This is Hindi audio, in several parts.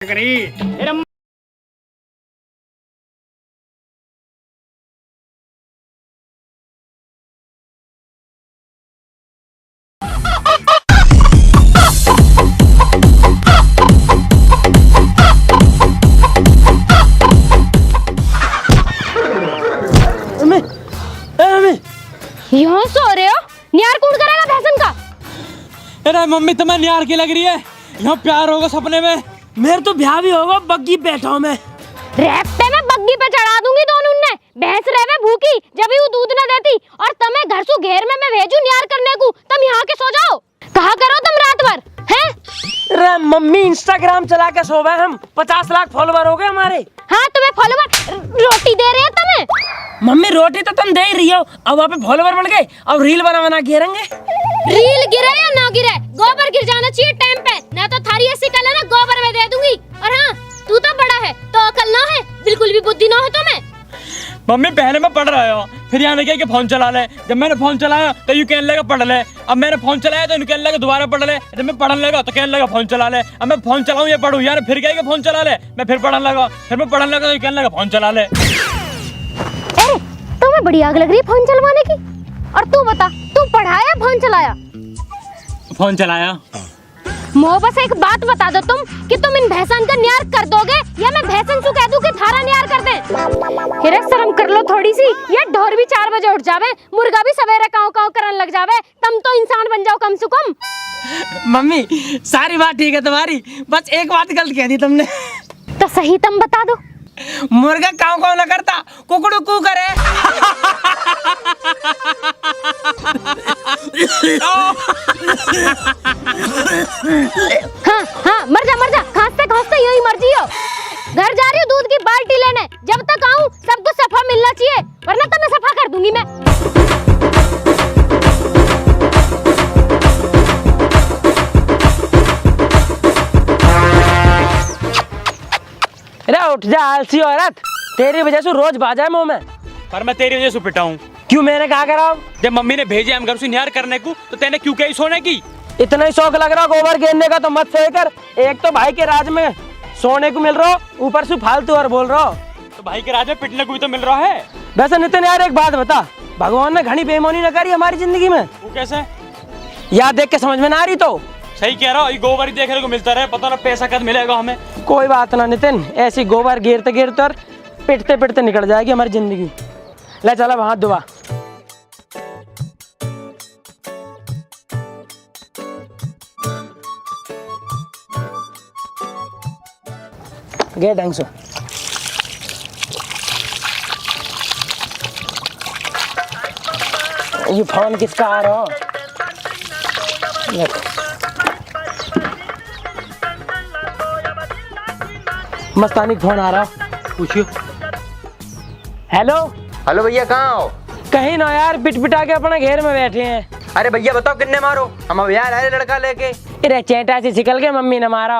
करी यहाँ सो रहे हो? न्यार कौन करेगा भैंसन का? अरे मम्मी तुम्हें न्यार की लग रही है? यहाँ प्यार होगा सपने में, मेरे तो ब्याह भी होगा, बग्गी बैठा हूँ मैं। रेपटे में बग्गी पे चढ़ा दूंगी दोनों ने। भैंस रहे भूखी जब वो दूध न देती और तमें घर से घेर में मैं भेजू न्यार करने को, तुम यहाँ के सो जाओ। कहा करो तुम रात भर हैं? अरे मम्मी इंस्टाग्राम चला के सो गए हम, 50 लाख फॉलोवर हो गए हमारे। हाँ तुम्हें फॉलोवर रोटी दे रहे हैं तुम्हें। मम्मी रोटी तो तुम दे ही रही हो, अब वहाँ पे फॉलोवर बढ़ गए, अब रील बना बना घेरेंगे। रील गिरे या ना गिरे, गोबर गिर जाना चाहिए टाइम पे, ना तो थारी ऐसी कल है ना गोबर में दे दूंगी। और हाँ तू तो बड़ा है तो अकल ना है, बिल्कुल भी बुद्धि ना है तुम्हें। मम्मी पहले मैं पढ़ रहा हूँ, फिर यहाँ ने फोन चला ले। जब मैंने फोन चलाया तो यू कहने लगा पढ़ ले। अब मैंने फोन चलाया तो कहने लगा दोबारा पढ़ ले। जब मैं पढ़ने लगा तो कहने लगा फोन चला ले। अब मैं फोन चलाऊं या पढ़ूं, यार फिर कहेगा फोन चला ले। मैं फिर पढ़ने लगा, फिर मैं पढ़ने लगा तो कहने लगा फोन चला ले। अरे तुम्हें बड़ी आग लग रही है फोन चलवाने की। और तू बता, तू पढ़ाया फोन चलाया? फोन चलाया। मोह बस एक बात बता दो तुम कि तुम इन भैंसन का न्यार कर दोगे या मैं भैंसन से कह दूं कि थारा न्यार कर दे। हिरे शर्म कर लो थोड़ी सी। ये ढोर भी 4 बजे उठ जावे, मुर्गा भी सवेरे काव काव करने लग जावे, तुम तो इंसान बन जाओ कम से कम। मम्मी सारी बात ठीक है तुम्हारी, बस एक बात गलत कह दी तुमने। तो सही तुम बता दो। मुर्गा काव काव न करता, कुकड़ू कू करे। हाँ हाँ मर जा, खांसते खांसते यही मर जियो। घर जा रही हूँ दूध की बाल्टी लेने, जब तक आऊँ सबको सफा मिलना चाहिए, वरना तो मैं सफा कर दूंगी मैं। अरे उठ जा आलसी औरत, तेरी वजह से रोज बाजा है मुंह में। पर मैं तेरी वजह से पिटा हूँ। क्यों, मैंने कहा करा? जब मम्मी ने भेजे हम घर से न्यार करने को तो तेने क्यों कही सोने की? इतना ही शौक लग रहा गोबर घेरने का तो मत सही कर। एक तो भाई के राज में सोने को मिल रहा हो, ऊपर से फालतू और बोल रहा हो। तो भाई के राज में पिटने को भी तो मिल रहा है। वैसे नितिन यार एक बात बता, भगवान ने घनी बेईमानी न करी हमारी जिंदगी में? वो कैसे? याद देख के समझ में ना आ रही तो? सही कह रहा हो, ये गोबर ही देखने को मिलता रहे, पता ना पैसा कब मिलेगा हमें। कोई बात ना नितिन, ऐसी गोबर घेरते घेरते और पिटते पिटते निकल जाएगी हमारी जिंदगी। ले चला वहां दुआ। गे ढंग से। ये फोन किसका आ रहा? मस्तानी फोन आ रहा, पूछियो। हेलो हेलो भैया, कहाँ हो? कहीं ना यार, पिट पिटा के अपने घेर में बैठे हैं। अरे भैया बताओ कितने मारो, हम अब यार अरे लड़का लेके। अरे चेटा से निकल के मम्मी ने मारा।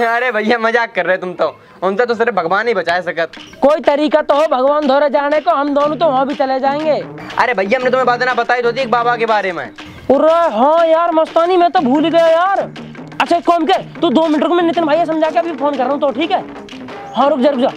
अरे भैया मजाक कर रहे तुम तो, उनसे तो सिर्फ भगवान ही बचा सकत। कोई तरीका तो हो भगवान धोरे जाने को, हम दोनों तो वहाँ भी चले जाएंगे। अरे भैया हमने तुम्हें बात ना बताई तो थी एक बाबा के बारे में। अरे हाँ यार मस्तानी, मैं तो भूल गया यार। अच्छा कौन के, तू 2 मिनट रुक, मैं नितिन भाई समझा के अभी फोन कर रहा हूँ, तो ठीक है? हाँ रुक जा।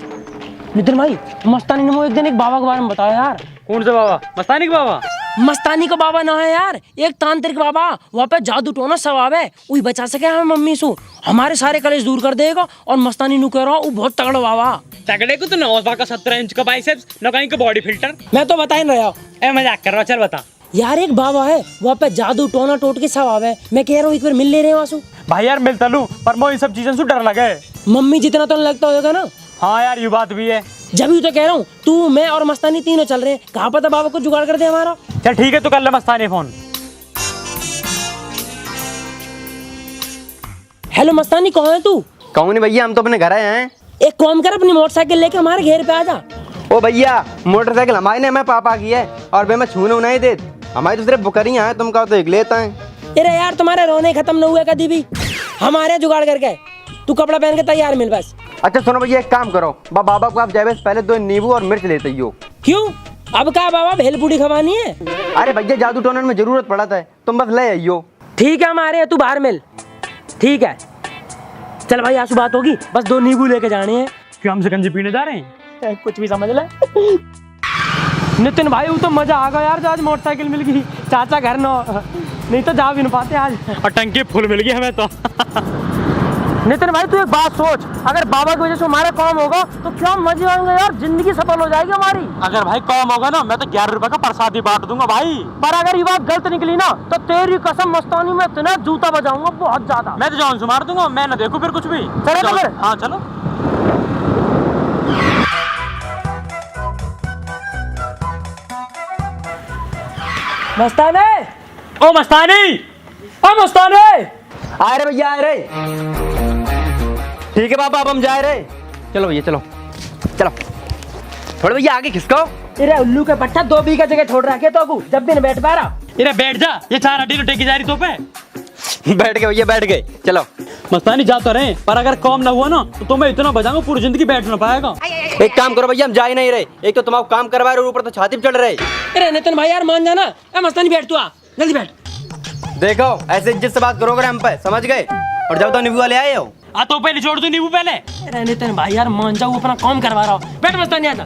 नितिन भाई, मस्तानी ने मुझे एक दिन एक बाबा के बारे में बताया यार। कौन सा बाबा? मस्तानी का बाबा? मस्तानी का बाबा ना है यार, एक तांत्रिक बाबा, वहाँ पे जादू टोना स्वभाव है, वही बचा सके हमें मम्मी से, हमारे सारे कलेश दूर कर देगा। और मस्तानी नु कह रहा हूँ वो बहुत तगड़ा बाबा। तगड़े को तो 9 का 17 इंच का बाइसेप्स, न कहीं का बॉडी फिल्टर। मैं तो बता ही नहीं रहा। ए मजाक कर रहा, चल बता। यार एक बाबा है, वहाँ पे जादू टोना टोट के स्वभाव है, मैं कह रहा हूँ एक बार मिल ले रहे वासु। भाई यार मिलता लूं, पर मैं इन सब चीजों से डर लगे। मम्मी जितना तो लगता होगा ना। हाँ यार ये बात भी है। जब ही तो कह रहा हूँ, तू मैं और मस्तानी तीनों चल रहे हैं, कहाँ पता बाबा को जुगाड़ कर दे हमारा। चल ठीक है, तो कर ले मस्तानी फोन। हेलो मस्तानी, कौन है तू? कहूँ नहीं भैया, हम तो अपने घर आए हैं। एक काम कर, अपनी मोटरसाइकिल लेके हमारे घेर पे आ जा। ओ भैया, मोटरसाइकिल हमारी ने मैं पापा की है, और मैं छूने नहीं दे, हमारी तो सिर्फ बुकरियाँ हैं, तुम कहो तो एक लेता है। अरे यार तुम्हारे रोने खत्म न हुए कभी भी, हमारे जुगाड़ करके। तू कपड़ा पहन के तैयार मिल बस। अच्छा सुनो भैया, एक काम करो, बाबा को आप जाए पहले 2 नींबू और मिर्च लेते ही हो। क्यों, अब क्या बाबा भेल पूड़ी खवानी है? अरे भैया जादू टोनर में जरूरत पड़ा था, तुम बस ले आइयो। ठीक है, हमारे तू बाहर मिल। ठीक है चल भाई आंसू बात होगी, बस 2 नींबू लेके जाने हैं। क्यों हम शिकंजी पीने जा रहे हैं? कुछ भी समझ ले। नितिन भाई वो तो मजा आ गया यार, जो आज मोटरसाइकिल मिल गई, चाचा घर न नहीं तो जा भी नहीं पाते आज। और टंकी फुल मिल गई हमें तो। नितिन भाई तू एक बात सोच, अगर बाबा की वजह से हमारा काम होगा तो क्या मजे आएंगे यार, जिंदगी सफल हो जाएगी हमारी। अगर भाई काम होगा ना, मैं तो 11 रुपए का प्रसाद ही बांट दूंगा भाई। पर अगर ये बात गलत निकली ना तो तेरी कसम मस्तानी में इतना जूता बजाऊंगा बहुत ज्यादा। मैं तो जान से मार दूंगा, मैं ना देखूं फिर कुछ भी। चलो तो फिर। हाँ चलो। मस्ताने, ओ मस्तानी, ओ मस्ताने। आ रहे भैया, आ रहे। ठीक है बाबा, अब हम जा रहे। चलो भैया चलो चलो, थोड़े भैया आगे खिसको। तेरे उल्लू के पट्टा 2 बीघा जगह छोड़ रखे तो अबू, जब भी न बैठ पा रहा। इरे बैठ जा, ये 4 हड्डी तो टेकी जा रही तो पे। बैठ गए भैया, बैठ गए। चलो मस्तानी जा तो रहे, पर अगर काम ना हुआ ना तो तुम्हें इतना बजाऊंगा पूरी जिंदगी बैठ ना पाएगा। एक काम करो भैया, हम जा ही नहीं रहे। एक तो तुम काम करवा रहे हो, ऊपर तो छाती पे चढ़ रहे। अरे नितिन भाई यार मान जाना। मस्तानी बैठ, तू आ जल्दी बैठ। देखो ऐसे इज्जत से बात करोगे हम पे, समझ गए? और जब तो नींबू वाले आए हो। तो पहले छोड़ दो नींबू पहले। अरे नितिन भाई यार मान जाओ, अपना काम करवा रहा हूँ। बैठ मस्तानी, आजा।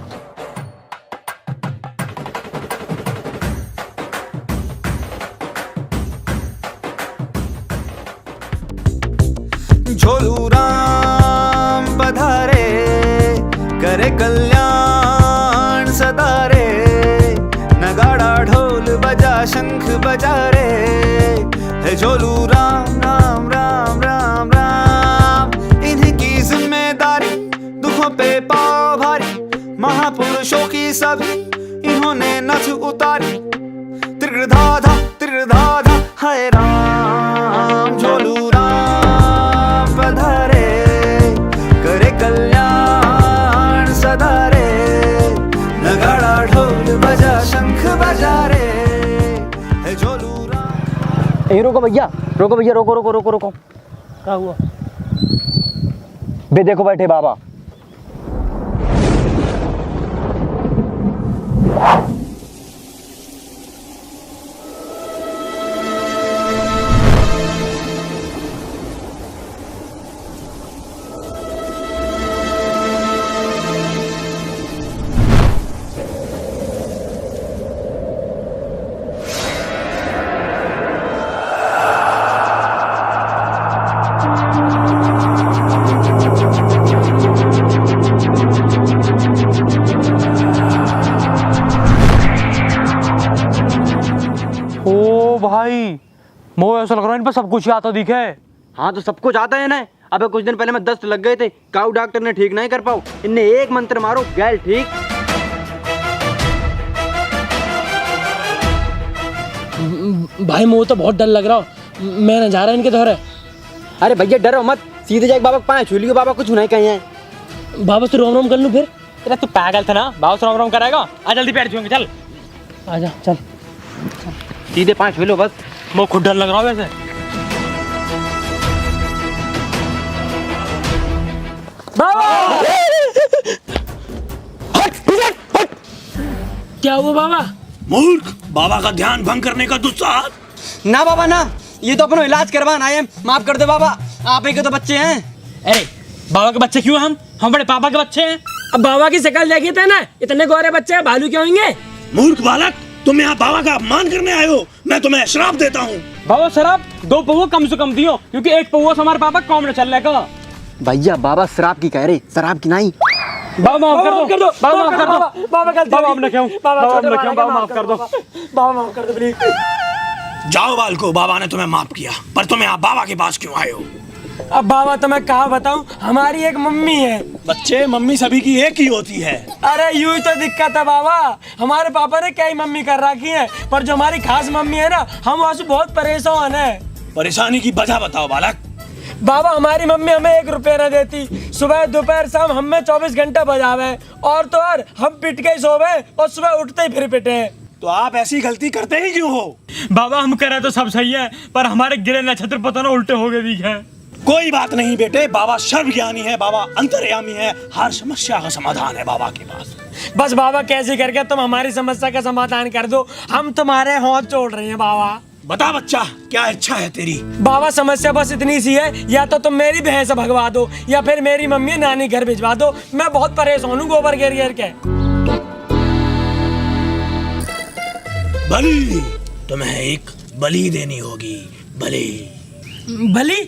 झोलू राम पधारे, करे कल्याण सदा रे। नगाड़ा ढोल बजा शंख बजा रे, है झोलू राम राम राम राम राम। इन्हीं की जिम्मेदारी, दुखों पे पाव भारी, महापुरुषों की सभी इन्होंने नथ उतारी। त्रिधाधा त्रिधाधा है राम, झोलू राम पधारे, करे कल्याण सदा रे। नगाड़ा ढोल बजा शंख बजा रे, है झोलू राम। यहीं रोको भैया, रोको भैया, रोको रोको रोको रोको। क्या हुआ? बे देखो बैठे बाबा। भाई मोह ऐसा लग रहा है इन पर सब कुछ ही आता दिखे। हाँ तो सब कुछ आता है ना। अबे कुछ दिन पहले मैं दस्त लग गए थे, काऊ डॉक्टर ने ठीक नहीं कर पाओ। इनने एक मंत्र मारो, गैल ठीक। भाई मुझे तो बहुत डर लग रहा हूँ, मैं न जा रहा इनके दौरे। अरे भैया डरो मत, सीधे जाके बाबा के पाँव छू लियो, बाबा कुछ नहीं कहे हैं। बाबा से रोम रोम कर लूँ फिर? तेरा तू पागल था ना, बाबा से रोम रोम कराएगा। आ जल्दी पैर छूएंगे, चल आजा चल। सीधे पाँव छू लो बस। मुझे खुद डर लग रहा है वैसे। बाबा! क्या हुआ बाबा? मूर्ख, बाबा का ध्यान भंग करने का दुस्साहस। ना बाबा ना, ये तो अपना इलाज करवाना है। माफ कर दे बाबा, आप ही के तो बच्चे हैं। अरे बाबा के बच्चे क्यों? हम बड़े पापा के बच्चे हैं। अब बाबा की शक्ल देखी थे ना, इतने गोरे बच्चे हैं, भालू क्या होंगे? मूर्ख बालक, तुम यहाँ बाबा का अपमान करने आए हो। मैं तुम्हें श्राप देता हूँ। बाबा शराब 2 पौवा कम से कम दियो, क्योंकि 1 पौवा से हमारे पापा काम न चल रहा। भैया बाबा शराब की कह रहे, शराब की नहीं। बाबा माफ कर दो, बाबा माफ कर दो, बाबा गलती बाबा हमने क्यों, बाबा हमने क्यों, बाबा माफ कर दो, बाबा माफ कर दो प्लीज। जाओ बालको, बाबा ने तुम्हें माफ किया, पर तुम यहाँ बाबा के पास क्यों आए हो? अब बाबा तो मैं कहा बताऊं, हमारी एक मम्मी है। बच्चे, मम्मी सभी की एक ही होती है। अरे यूं ही तो दिक्कत है बाबा, हमारे पापा ने कई मम्मी कर रखी है, पर जो हमारी खास मम्मी है ना, हम वहाँ से बहुत परेशान है। परेशानी की वजह बताओ बालक। बाबा हमारी मम्मी हमें 1 रुपया न देती, सुबह दोपहर शाम हमें 24 घंटा बजावे, और तो और हम पिट के सोवे और सुबह उठते ही फिर पिटे। तो आप ऐसी गलती करते ही क्यों हो? बाबा हम करे तो सब सही है, पर हमारे गिरे नक्षत्र पता ना उल्टे हो गए दिखे। कोई बात नहीं बेटे, बाबा सर्वज्ञानी है, बाबा अंतर्यामी है, हर समस्या का समाधान है बाबा के पास। बस बाबा कैसे करके तुम हमारी समस्या का समाधान कर दो, हम तुम्हारे हाथ जोड़ रहे हैं बाबा। बता बच्चा, क्या इच्छा है तेरी? बाबा समस्या बस इतनी सी है, या तो तुम मेरी भैंस भगवा दो या फिर मेरी मम्मी नानी घर भिजवा दो। मैं बहुत परेशान हूँ गोबर घेर घेर के। बलि, तुम्हें एक बलि देनी होगी। बलि। भली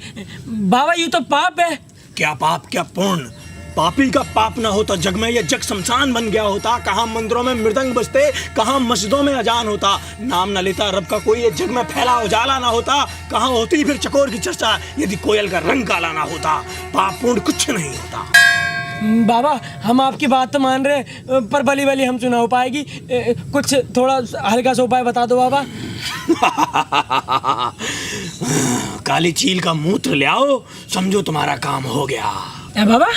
बाबा, ये तो पाप है। क्या पाप क्या पुण्य? पापी का पाप ना होता जग में ये जग शमशान बन गया होता। कहाँ मंदिरों में मृदंग बजते, कहाँ मस्जिदों में अजान होता। नाम न लेता रब का कोई ये जग में फैला उजाला ना होता। कहाँ होती फिर चकोर की चर्चा यदि कोयल का रंग काला ना होता। पाप पुण्य कुछ नहीं होता। बाबा हम आपकी बात तो मान रहे हैं, पर बली बली हमसे ना हो पाएगी। कुछ थोड़ा हल्का सा उपाय बता दो बाबा। काली चील का मूत्र ले आओ, समझो तुम्हारा काम हो गया। बाबा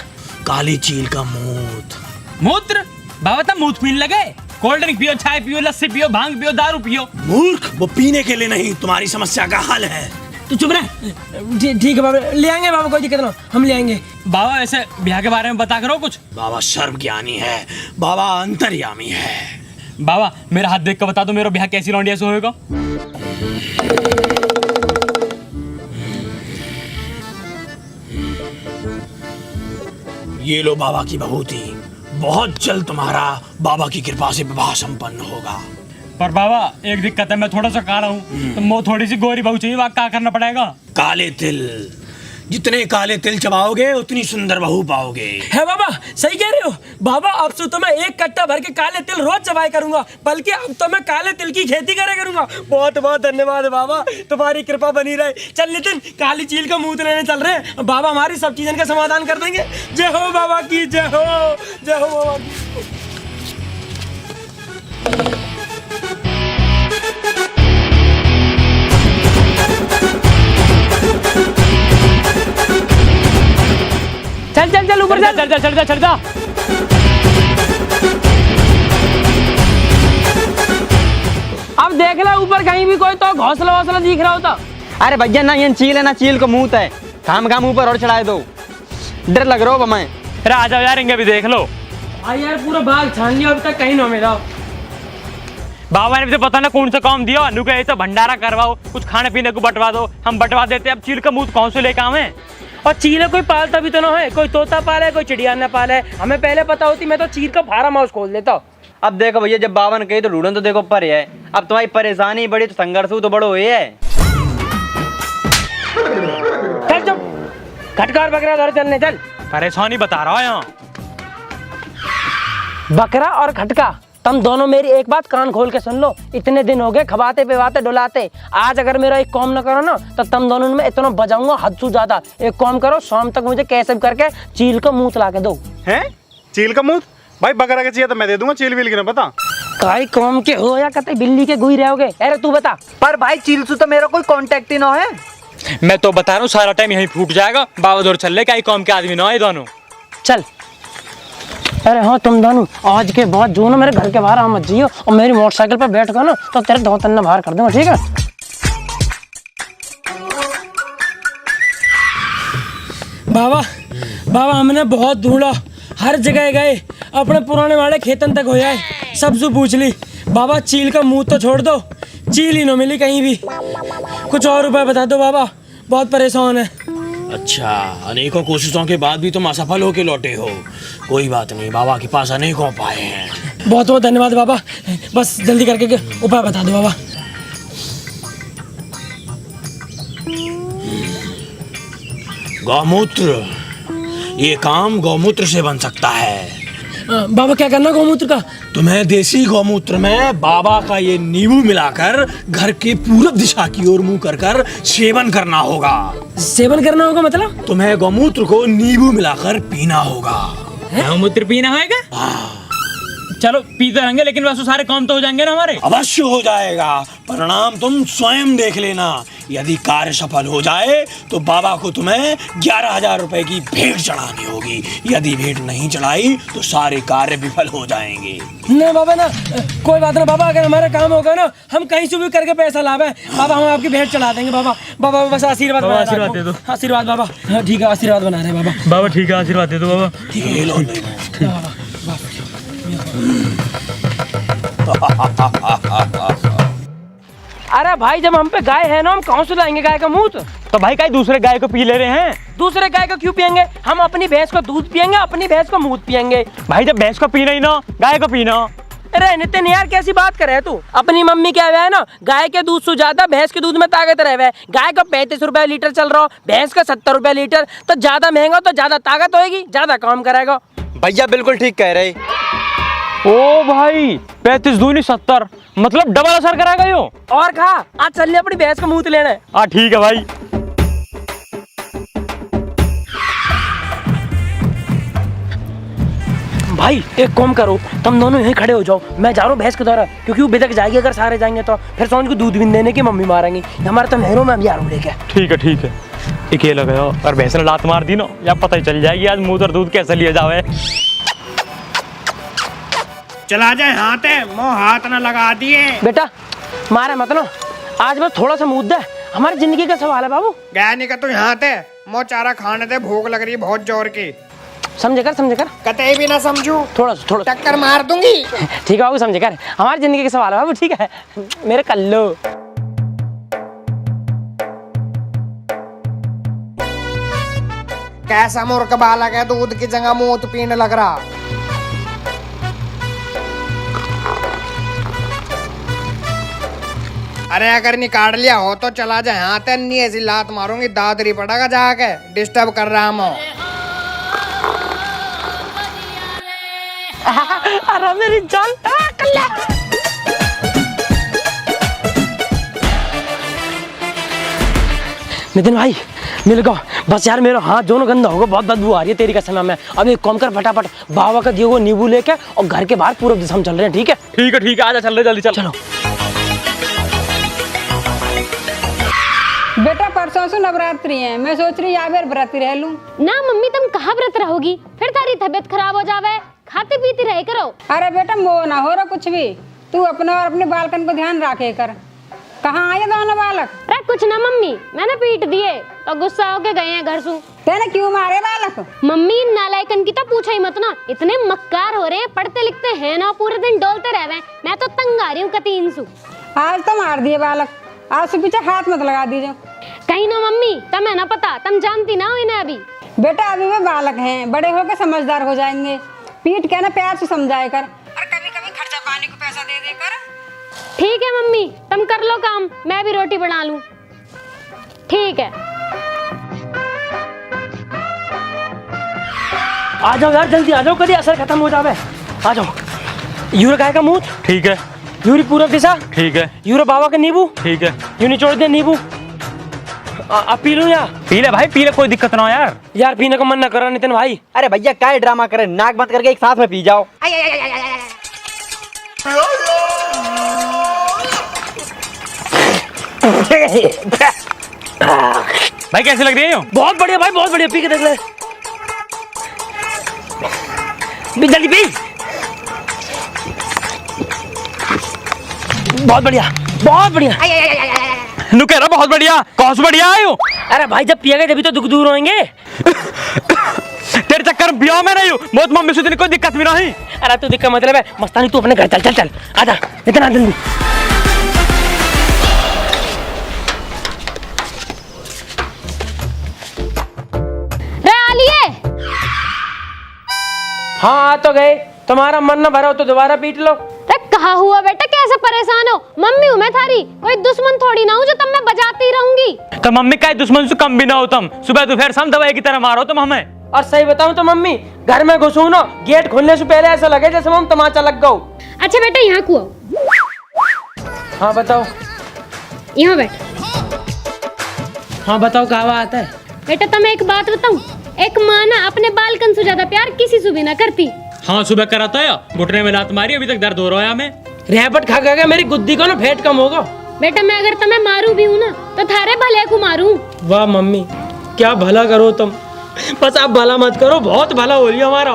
काली चील का मूत्र? बाबा तब मूत पीने लगे। कोल्ड ड्रिंक पियो, चाय पियो, लस्सी पियो, भांग पियो, दारू पियो। मूर्ख, वो पीने के लिए नहीं, तुम्हारी समस्या का हल है। तो चुप रहे। ठीक है बाबा, ले आएंगे बाबा, कोई दिक्कत ना, हम ले आएंगे। बाबा ऐसे ब्याह के बारे में बता करो कुछ। बाबा सर्वज्ञानी है, बाबा अंतर्यामी है। बाबा मेरा हाथ देख कर बता दो, मेरा ब्याह कैसी लौंडिया से होएगा? ये लो बाबा की बहूती, बहुत जल्द तुम्हारा बाबा की कृपा से विवाह संपन्न होगा। पर बाबा एक दिक्कत है, मैं थोड़ा सा काला हूँ, तो मैं थोड़ी सी गोरी बहू चाहिए, वहाँ क्या करना पड़ेगा? काले तिल, जितने काले तिल चबाओगे उतनी सुंदर बहू पाओगे। है बाबा, सही कह रहे हो बाबा। अब तो मैं एक कट्टा भर के काले तिल रोज चबाई करूंगा, बल्कि अब तो मैं काले तिल की खेती करे करूंगा। बहुत बहुत धन्यवाद बाबा, तुम्हारी कृपा बनी रहे। चल नितिन, काली चील का मूत लेने चल रहे हैं। बाबा हमारी सब चीजों का समाधान कर देंगे। जय हो बाबा की, जय हो, जय हो बाबा की। चल चल चल ऊपर चल चल चल चल जा। अब देख ले ऊपर कहीं भी कोई तो घोंसला वोसला दिख रहा होता। अरे भैया ना, ये चील है ना चील को मुंह है। काम काम ऊपर और चढ़ाए दो, डर लग रहा हो मैं। अरे आ जाओ यार, इनके भी देख लो। हाँ यार, पूरा बाग छान लिया, अभी तक कहीं ना मिला। बाबा ने भी तो पता ना कौन सा काम दिया, अनु का ऐसा भंडारा करवाओ, कुछ खाने पीने को बंटवा दो, हम बंटवा देते। अब चील का मूत कौन से लेके आवे? और चील कोई पालता भी तो ना है, कोई तोता पाले, कोई चिड़िया न पाले। हमें पहले पता होती, मैं तो चील का फार्म हाउस खोल देता। अब देखो भैया, जब बाबा ने कही तो ढूंढन तो देखो पर है। अब तुम्हारी परेशानी बड़ी तो संघर्ष तो बड़ो हुई है। चल चुप, खटकार बकरा घर चलने चल। परेशानी बता रहा है यहाँ। बकरा और खटका, तुम दोनों मेरी एक बात कान खोल के सुन लो। इतने दिन हो गए खवाते पिवाते डुलाते, आज अगर मेरा एक काम न करो ना तो तुम दोनों में इतना बजाऊंगा हद से ज्यादा। एक काम करो, शाम तक मुझे कैसे भी करके चील का मूत ला के दो। हैं? चील का मूत? भाई बकरा के चाहिए तो मैं दे दूंगा, चील विल की ना बता। काई काम के हो या कते बिल्ली के गुई रहोगे? अरे तू बता। पर भाई चील से तो मेरा कोई कांटेक्ट ही ना है। मैं तो बता रहा हूँ, सारा टाइम यहीं फूट जाएगा। बाबा दौड़ चल ले, क्या काम के आदमी ना है दोनों। चल। अरे हाँ तुम दोनों आज के बाद जो ना मेरे घर के बाहर आ मत जियो, और मेरी मोटरसाइकिल पर बैठ कर ना तो तेरे दो तन्ना बाहर कर दूंगा, ठीक है? बाबा बाबा हमने बहुत ढूंढा, हर जगह गए, अपने पुराने वाले खेतन तक हो जाए, सबसे पूछ ली। बाबा चील का मुंह तो छोड़ दो, चील ही न मिली कहीं भी। कुछ और उपाय बता दो बाबा, बहुत परेशान है। अच्छा, अनेकों कोशिशों के बाद भी तुम असफल होके लौटे हो। कोई बात नहीं, बाबा के पास अनेकों उपाय हैं। बहुत बहुत धन्यवाद बाबा, बस जल्दी करके उपाय बता दो बाबा। गौमूत्र, ये काम गौमूत्र से बन सकता है। बाबा क्या करना गौमूत्र का? तुम्हें देसी गौमूत्र में बाबा का ये नींबू मिलाकर घर के पूरब दिशा की ओर मुंह कर कर सेवन करना होगा। सेवन करना होगा मतलब? तुम्हें गौमूत्र को नींबू मिलाकर पीना होगा। गौमूत्र पीना होगा? चलो पीते रहेंगे, लेकिन वैसे सारे काम तो हो जाएंगे ना हमारे। अवश्य हो जाएगा, परिणाम तुम स्वयं देख लेना। यदि कार्य सफल हो जाए तो बाबा को तुम्हें 11,000 रुपए की भेंट चढ़ानी होगी। यदि भेंट नहीं चढ़ाई तो सारे कार्य विफल हो जाएंगे। नहीं बाबा ना, कोई बात ना बाबा, अगर हमारा काम होगा ना हम कहीं से भी करके पैसा लावे बाबा, हम आपकी भेंट चढ़ा देंगे बाबा। बाबा बस आशीर्वाद, आशीर्वाद दे दो। आशीर्वाद बाबा। हाँ ठीक है, आशीर्वाद बना रहे बाबा। बाबा ठीक है, आशीर्वाद दे दो बाबा। ये लो, अरे भाई जब हम पे गाय है ना, हम कहाँ से लाएंगे गाय का मूत? तो भाई कहीं दूसरे गाय को पी ले रहे हैं। दूसरे गाय का क्यों पियेंगे? हम अपनी भैंस को दूध पियेंगे, अपनी भैंस को मूत पियेंगे। भाई जब भैंस को पीना ही ना, गाय को पीना। अरे नितिन यार कैसी बात कर रहे है तू? अपनी मम्मी क्या है ना, गाय के दूध से ज्यादा भैंस के दूध में ताकत रहे। गाय का 35 रुपए लीटर चल रहा हो, भैंस का 70 रुपए लीटर, तो ज्यादा महंगा तो ज्यादा ताकत होगी, ज्यादा काम करेगा। भैया बिल्कुल ठीक कह रहे। ओ भाई 35 दूनी 70, मतलब डबल असर करेगा यो। और खा, आज चलिए अपनी भैंस का मूत लेने। हाँ ठीक है भाई। भाई एक काम करो, तुम दोनों यहीं खड़े हो जाओ, मैं जा रहा हूँ भैंस के द्वारा, क्योंकि वो बिदक जाएगी अगर सारे जाएंगे तो फिर सोच को दूध भी देने की मम्मी मारेंगी। हमारे तो नहरों में भी आ रहा हूँ लेके। ठीक है। एक ये लगा और भैंस ने लात मार दी ना, या पता ही चल जाएगी आज मुंह और दूध कैसे लिया जावे। चला जाए हाथ है, मुँह हाथ न लगा दिए। बेटा मारे मत ना, आज बस थोड़ा सा मूत दे, हमारी जिंदगी का सवाल है बाबू। गया नहीं का तू यहाँ थे, मुँह चारा खाने दे, भूख लग रही है बहुत जोर की। समझे कर कतई भी ना समझू, थोड़ा टक्कर मार दूंगी। ठीक है बाबू, समझे कर, हमारी जिंदगी का सवाल है बाबू, ठीक है मेरे कल्लो। कैसा मूर्ख बालक है, दूध की जगह मूत पीने लग रहा। अरे अगर निकाल लिया हो तो चला जाए हाथ है, नहीं ऐसी लात मारूंगी, दादरी पड़ेगा जाके, डिस्टर्ब कर रहा हूँ। अरे मेरी जान कल्ला। नितिन भाई मिल गया बस यार, मेरा हाथ दोनों गंदा होगा, बहुत बदबू आ रही है तेरी कसम में। अब एक काम कर फटाफट बाबा का दियो वो नींबू लेके और घर के बाहर पूर्व दिशा में चल रहे हैं। ठीक है आजा चल रहे, जल्दी चलो। बेटा परसों से नवरात्रि है, मैं सोच रही या फिर व्रत रह लूं। ना मम्मी तुम कहाँ व्रत रहोगी, फिर तारी तबीयत खराब हो जावे, खाती पीती रहे करो। अरे बेटा मोह ना हो रहा कुछ भी, तू अपना और अपने बालकन को ध्यान रखे कर। कहाँ आए दोनों बालक? अरे कुछ ना मम्मी, मैंने पीट दिए तो गुस्सा होके गए हैं घर से। तेने क्यों मारे बालक? मम्मी नालायकन की तो पूछा ही मत ना, इतने मक्कार हो रहे हैं, पढ़ते लिखते हैं ना, पूरे दिन डोलते रह रहे हैं, मैं तो तंग आ रही हूँ कतीन सु। आज तो मार दिए बालक, आज से पीछे हाथ मत लगा दीजिए कहीं ना मम्मी, तमें ना पता, तुम जानती ना हो इन्हें अभी। बेटा अभी वे बालक हैं, बड़े होकर समझदार हो जाएंगे। पीट के ना प्यार से समझाए कर, और कभी कभी खर्चा पानी को पैसा दे दे कर। ठीक है मम्मी, तुम कर लो काम, मैं भी रोटी बना लूं। ठीक है। आ जाओ यार जल्दी आ जाओ, कभी असर खत्म हो जावे। आ जाओ। यूरो गाय का मूत, ठीक है। यूरी पूरब दिशा, ठीक है। यूरो बाबा का नींबू, ठीक है। यूं निचोड़ दे नींबू। अब पी लूं या? पी ले भाई, पी ले, कोई दिक्कत ना हो यार। यार पीने को मन ना करो नितिन भाई। अरे भैया काय ड्रामा करे, नाक बंद करके एक साथ में पी जाओ। भाई कैसे लग रही है? बहुत बढ़िया भाई, बहुत बढ़िया, पी के देख ले। भी जल्दी पी। बहुत बढ़िया, बहुत बढ़िया। नु कह रहा बहुत बढ़िया, कौन सा बढ़िया आयो? अरे भाई जब पिएगा जब तो दुख दूर होंगे। तेरे चक्कर में ब्याह में नहीं हूँ, बहुत मम्मी से तेरी कोई दिक्कत भी नहीं। अरे तू दिक्कत मतलब है मस्तानी, तू अपने घर चल चल चल, आजा इतना जल्दी। रे आलिए, हाँ आ तो गए, तुम्हारा मन न भरा हो तो दोबारा पीट लो। रे कहा हुआ बेटा, कैसे परेशान हो? मम्मी हूँ मैं थारी, कोई दुश्मन थोड़ी ना हूँ जो तब मैं बजाती रहूंगी। तो मम्मी का दुश्मन से कम भी ना हो तुम, सुबह दोपहर शाम दवाई की तरह मारो तुम हमें। और सही बताऊं तो मम्मी, घर में घुसूं ना, गेट खोलने से पहले ऐसा लगे जैसे हम तमाचा लग गओ। अच्छा बेटा यहाँ को आओ। हाँ बताओ। यहाँ बैठ। हाँ बताओ कहाँ आता है? बेटा तुम्हें एक बात बताऊं, एक माँ ना अपने बालकन से ज्यादा प्यार किसी से भी ना करती। हाँ सुबह करा था, घुटने में लात मारी, अभी तक दर्द हो रहा है हमें। रेहपट खा खा के मेरी गुद्दी को ना फेट कम होगा। बेटा मैं अगर तुम्हें मारू भी हूँ ना तो थारे भले को मारूं। वाह मम्मी, क्या भला करो तुम, बस आप भला मत करो, बहुत भला हो रही है हमारा।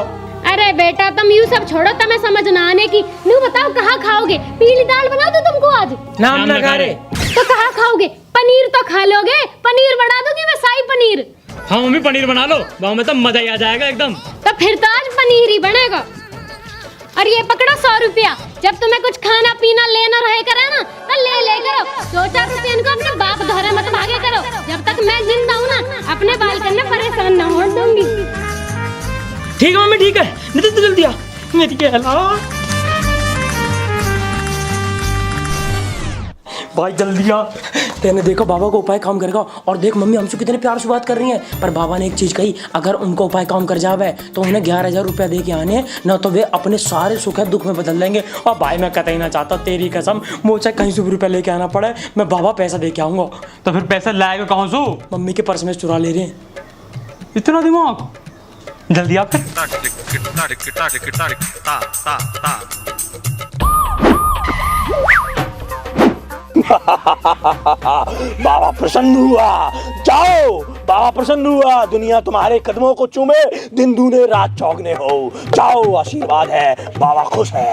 अरे बेटा तुम यू सब छोड़ो, तुम्हें समझ ना आने की। नू बताओ कहाँ खाओगे? पीली दाल बना दो तुमको आज। नाम ना खा रहे तो कहाँ खाओगे? पनीर तो खा लोगे, पनीर बना दूंगी मैं, शाही पनीर। हाँ मम्मी पनीर बना लो, गाँव में तो मजा ही आ जाएगा एकदम। तो फिर तो आज पनीर ही बनेगा। और ये पकड़ो 100 रुपया, जब तुम्हें कुछ खाना पीना लेना रहे करे ना तो ले करो, सोचा ठीक है मम्मी ठीक है, नितिन तू जल्दी आ मेरी कहला। भाई जल्दी आ, तेने देखा बाबा को उपाय काम करेगा। और देख मम्मी हमसे कितने प्यार से बात कर रही है, पर बाबा ने एक चीज कही, अगर उनको उपाय काम कर जावे तो उन्हें 11,000 रुपया दे के आने, न तो वे अपने सारे सुख दुख में बदल लेंगे। और भाई मैं कतई ना चाहता, तेरी कसम मुझे कहीं से भी रुपया लेके आना पड़े, मैं बाबा पैसा दे के आऊंगा। तो फिर पैसा लाएगा कहाँ से? मम्मी के पर्स में चुरा ले रहे हैं। इतना दिमाग, जल्दी आ फिर। बाबा प्रसन्न हुआ, जाओ बाबा प्रसन्न हुआ, दुनिया तुम्हारे कदमों को चूमे, दिन दूने रात चौगने हो, जाओ आशीर्वाद है, बाबा खुश है।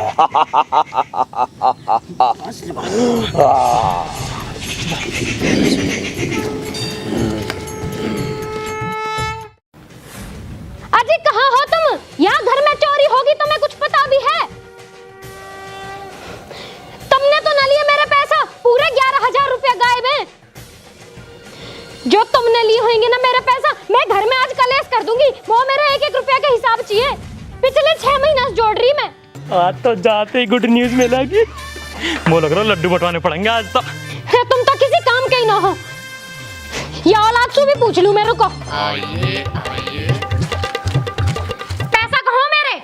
अजी कहाँ हो तुम? यहाँ घर में चोरी होगी तुम्हें कुछ पता भी है? तुमने तो ना लिए मेरे पैसा, पूरे 11,000 रुपया गायब हैं। जो तुमने लिए होंगे ना मेरे पैसा, मैं घर में आज कलेश कर दूंगी। वो मेरे 1-1 रुपया का हिसाब चाहिए, पिछले 6 महीने से जोड़ रही मैं। आज तो जाते ही गुड न्यूज मिलेगी। वो लग रहा है लड्डू बटवाने पड़ेंगे आज तो। तुम तो किसी काम के ही ना हो। या औलाद से भी पूछ लूं मेरे को। पैसा कहाँ मेरे?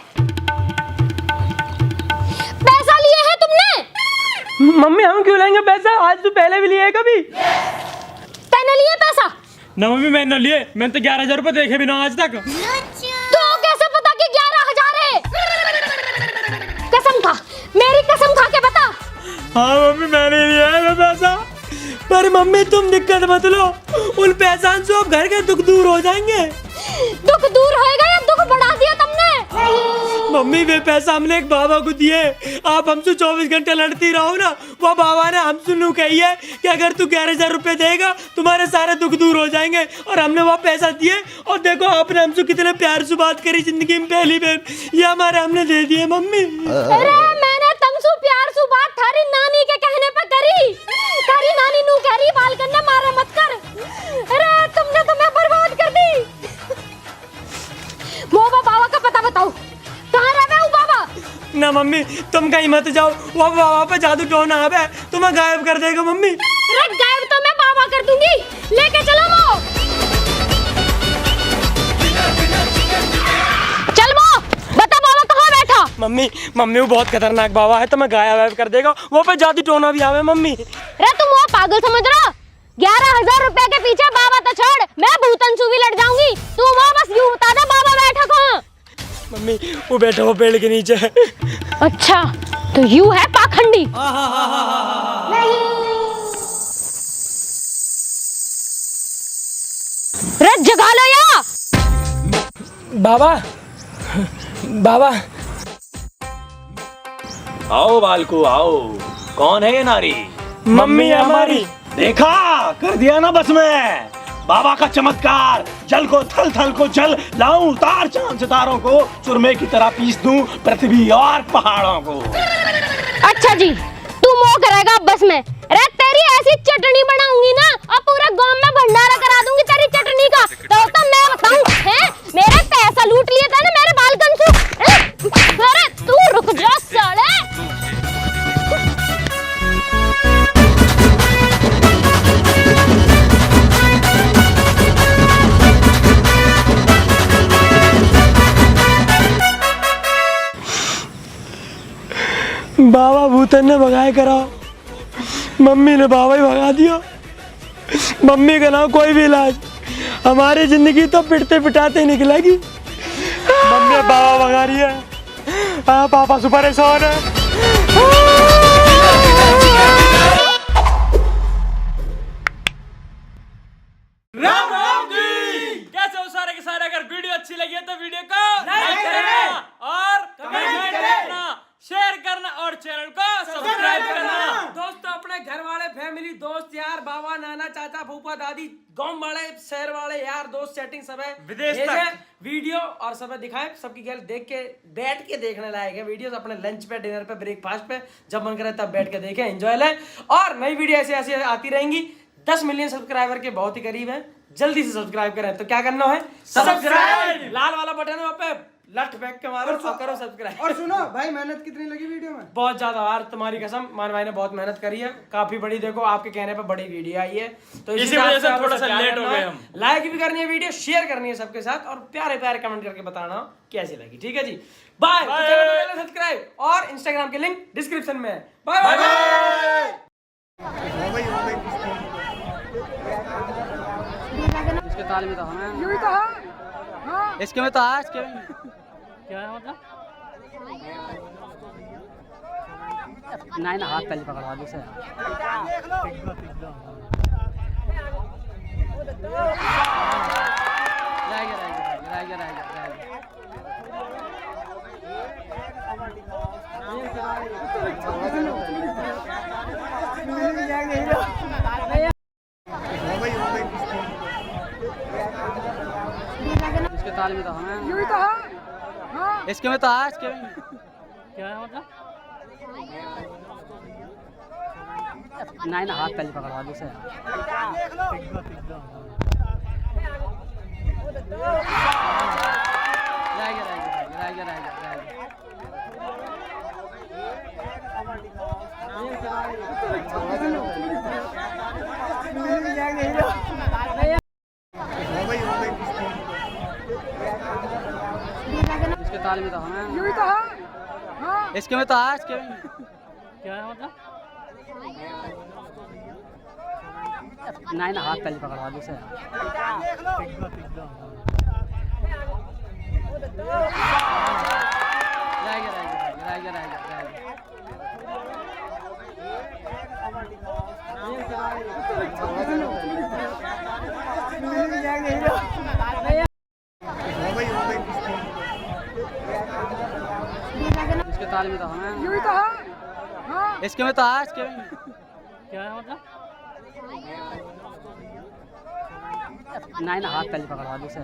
पैसा लिए हैं तुमने? मम्मी हम क्यों लेंगे पैसा, आज तू पहले भी लिए कभी? तैने लिए पैसा? ना मम्मी मैंने लिए, मैंने तो 11,000 रुपए देखे भी ना आज तक। तो कैसे पता कि 11,000 है? कसम खा, मेरी कसम खा के बता। हाँ मम्मी मैंने लिया है पैसा। पर मम्मी तुम दिक्कत मत लो, उन पैसा से अब घर के दुख दूर हो जाएंगे। दुख दूर होएगा या दुख बढ़ा दिया तुमने? मम्मी वे पैसा हमने एक बाबा को दिए, आप हमसे 24 घंटे लड़ती रहो ना, वो बाबा ने हमसे नू कही है कि अगर तू 11,000 रुपए देगा तुम्हारे सारे दुख दूर हो जाएंगे। और हमने वो पैसा दिए, और देखो आपने हमसे कितने प्यार से बात करी, जिंदगी में पहली बार ये हमारे हमने दे दिए मम्मी। अरे मैंने तुमसे प्यार से बात थारी नानी के कहने पे करी, थारी नानी नू कह रही बाल करना मारा मत कर। अरे तुमने तो मैं बर्बाद कर दी। वो बाबा का पता बताओ, कहाँ रह गए वो बाबा? ना मम्मी तुम कहीं मत जाओ, वो बाबा पे जादू टोना आवे, तुम्हें गायब कर देगा मम्मी। अरे गायब तो मैं बाबा कर दूंगी, लेके चलो वो। चल वो बता बाबा कहाँ बैठा? मम्मी मम्मी वो बहुत खतरनाक बाबा है, तुम्हें गायब कर देगा, वो पे जादू टोना भी आवे मम्मी। अरे तुम वो पागल समझ रहा? 11,000 रुपए के पीछे बाबा तो छोड़, मैं भूतन से भी लड़ जाऊंगी। तू वो बस यूं बता दे बाबा बैठा कहाँ? मम्मी वो बैठा वो पेड़ के नीचे है। अच्छा तो यू है पाखंडी। अरे जगा लो या। बाबा बाबा आओ बालको आओ, कौन है ये नारी? मम्मी हमारी। देखा, कर दिया ना बस में बाबा का चमत्कार। जल को थल, थल को जल लाऊं, उतार चांद सितारों को, चुरमे की तरह पीस दूं पृथ्वी और पहाड़ों को। अच्छा जी, तू मोह करेगा अब बस में। अरे तेरी ऐसी चटनी बनाऊंगी ना, अब पूरे गांव में भंडारा करा दूंगी तेरी चटनी का। तो मैं बताऊं, हैं मेरा पैसा लूट लिया था ना मेरे बालकन से। अरे तू रुक जा साले। बाबा भूतन ने भगाए करा, मम्मी ने बाबा ही भगा दिया। मम्मी का ना कोई भी इलाज, हमारी जिंदगी तो पिटते पिटाते निकलेगी। मम्मी बाबा भगा रही है, पापा से परेशान है। राम राम जी। कैसे हो सारे के सारे? अगर वीडियो अच्छी लगी है तो वीडियो को लाइक करना और कमेंट करना, शेयर करना और चैनल को सब्सक्राइब करना। दोस्तों अपने घर वाले, फैमिली, दोस्त, यार, बाबा, नाना, चाचा, फूफा, दादी, गांव वाले, शहर वाले, यार, दोस्त, सेटिंग सब है, विदेश भेजे तक वीडियो और सब दिखाए। सबकी गैल देख के बैठ के देखने लायक है वीडियोस, अपने लंच पे, डिनर पे, ब्रेकफास्ट पे, जब मन करे तब बैठ के देखें, एंजॉय लें। और नई वीडियो ऐसे ऐसे आती रहेंगी। 10 मिलियन सब्सक्राइबर के बहुत ही करीब है, जल्दी से सब्सक्राइब करें। तो क्या करना है? सब्सक्राइब, लाल वाला बटन है वहाँ पे लठ बैक के मारो और करो सब्सक्राइब। और सुनो भाई, मेहनत कितनी लगी वीडियो में? बहुत ज्यादा यार, तुम्हारी कसम, मान भाई ने बहुत मेहनत करी है, काफी बड़ी, देखो आपके कहने पे बड़ी वीडियो आई है, तो इसी वजह से आपको थोड़ा सा सब्सक्राइब लेट हो करना गए है, हम। लाइक भी करनी है, वीडियो शेयर करनी है सबके साथ, और प्यारे प्यारे कमेंट करके बताना कैसी लगी। ठीक है जी, बाय। सब्सक्राइब और इंस्टाग्राम के लिंक डिस्क्रिप्शन में है। Bye bye. इसके ताले में तो हमें यूं ही तो हाँ। इसके में तो आज के क्या है मतलब? नहीं ना, हाथ पहले पकड़वा दो से। इसके ताले में तो हमें यूं ही तो हाँ। इसके में तो आज के क्या है मतलब? नहीं ना, हाथ पहले पकड़वा दो से। इसके ताले में तो हमें यूं ही तो हाँ। इसके में तो आज के क्या है मतलब? नहीं ना, हाथ पहले पकड़वा दो से। इसके ताले में तो हमें यूं ही तो हाँ। इसके में तो आज के क्या है मतलब? नहीं ना, हाथ पहले पकड़वा दो से।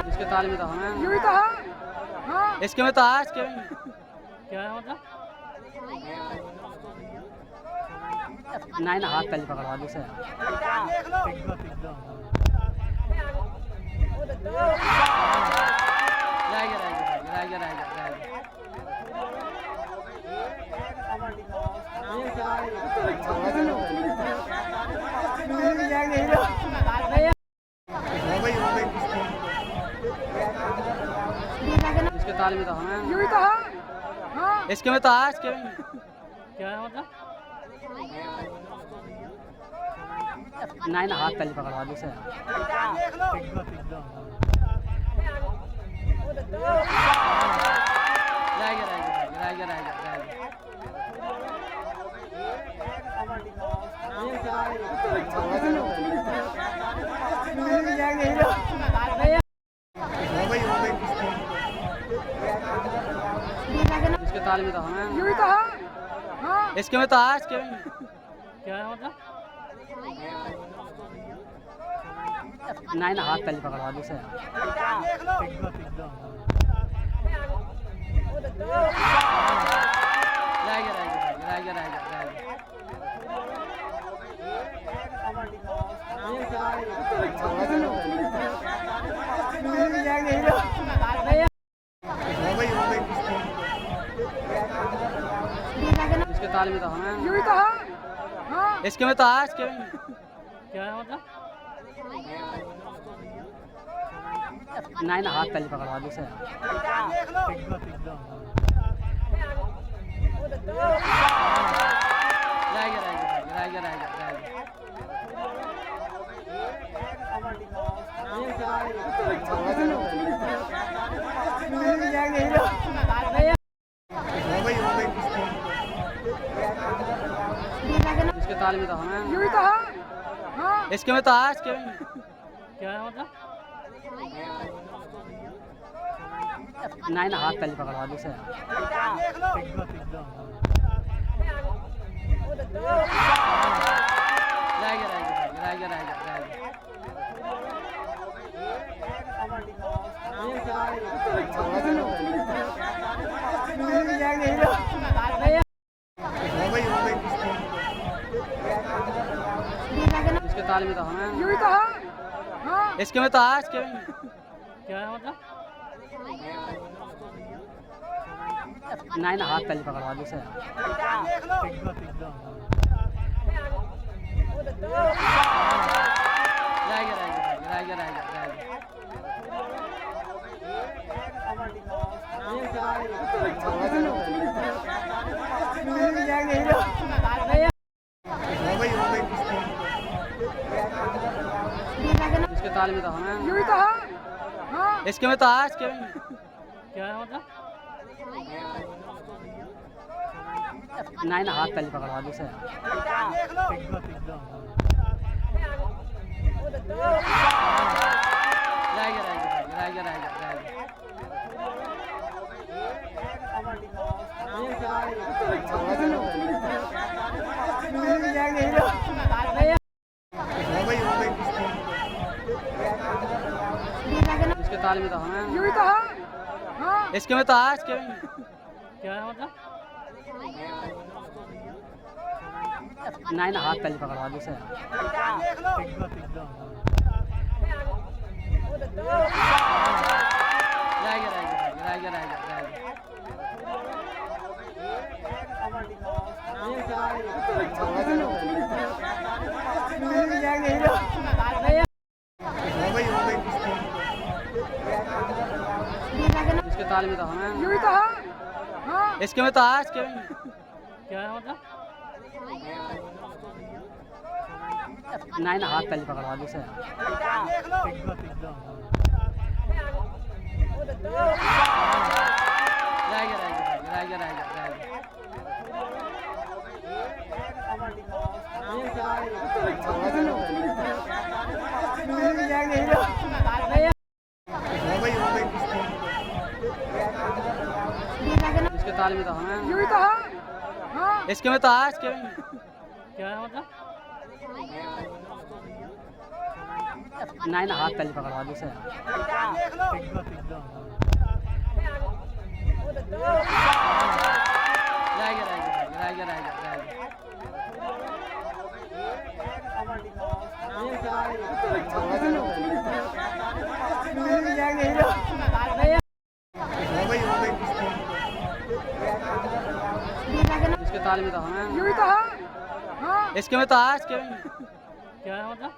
इसके ताले में तो हमें यूं ही तो हाँ। इसके में तो आज के क्या है मतलब? नहीं ना, हाथ पहले पकड़वा दो से। इसके ताले में तो हमें यूं ही तो हाँ। इसके में तो आज के क्या है मतलब? नहीं ना, हाथ पहले पकड़वा दो से। इसके ताले में तो हमें यूं ही तो हाँ। इसके में तो आज के क्या है मतलब? नहीं ना, हाथ पहले पकड़वा दो से। इसके ताले में तो हमें यूं ही तो हाँ। इसके में तो आज के क्या है मतलब? नहीं ना, हाथ पहले पकड़वा दो से। इसके ताले में तो हमें यूं ही तो हाँ। इसके में तो आज के क्या है मतलब? नहीं ना, हाथ पहले पकड़वा दो से। इसके ताल में तो हमें यूं ही तो हाँ इसके में तो आज के क्या है मतलब नहीं ना हाथ पहले पकड़वा दूसरे इसके ताल में तो हमें यूं ही तो हाँ इसके में तो आज के क्या है मतलब नहीं ना हाथ पहले पकड़वा दूसरे इसके ताल में तो हमें यूं ही तो हाँ इसके में तो आज के क्या है मतलब नहीं ना हाथ पहले पकड़वा दूसरे इसके ताल में तो हमें यूं ही तो हाँ इसके में तो आज के क्या है मतलब नहीं ना हाथ पहले पकड़वा दूसरे इसके ताल में तो हमें यूं ही तो हाँ इसके में तो आज के क्या है मतलब नहीं ना हाथ पहले पकड़वा दूसरे इसके ताल में तो हमें यूं ही तो हाँ इसके में तो आज के क्या है मतलब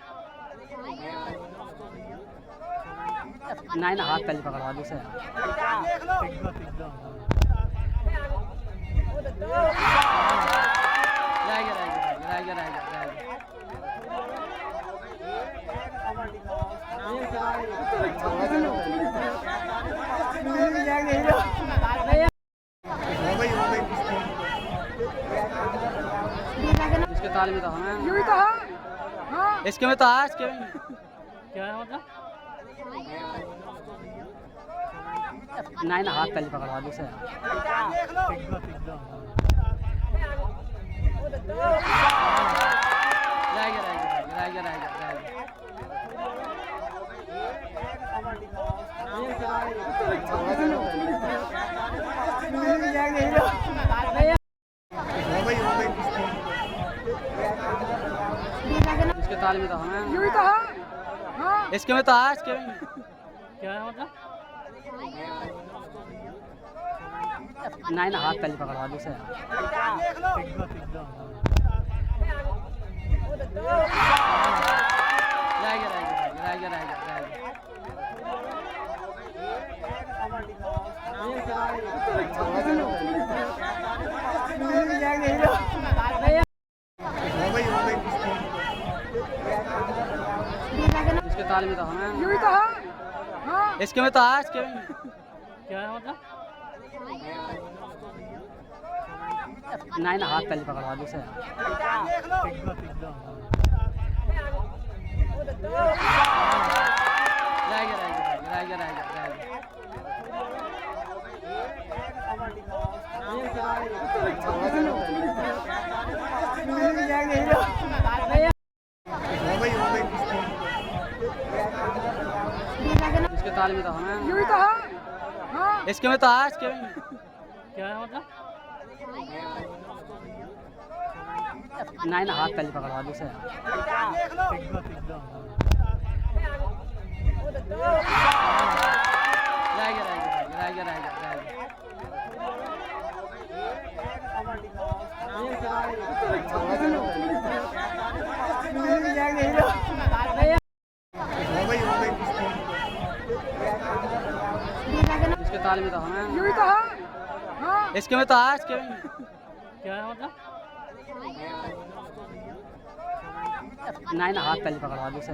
नहीं ना हाथ पहले पकड़वा दूसरे इसके ताल में तो हमें यूं ही तो हाँ इसके में तो आज के क्या है मतलब नहीं ना हाथ पहले पकड़वा दूसरे इसके ताल में तो हमें यूं ही तो हाँ इसके में तो आज के क्या है मतलब नहीं ना हाथ पहले पकड़वा दूसरे इसके ताल में तो हमें यूं ही तो हाँ इसके में तो आज के क्या है मतलब नहीं ना हाथ पहले पकड़वा दूसरे ताल में तो होना है। यूं ही तो है। हाँ इसके में तो है, इसके में क्या है मतलब? नहीं ना, हाथ पहले पकड़वा दो से। रह गया। इसके ताल में तो होना है। यूं ही तो है। हाँ इसके में तो है, इसके में क्या है मतलब? नहीं ना, हाथ पहले पकड़वा दो से।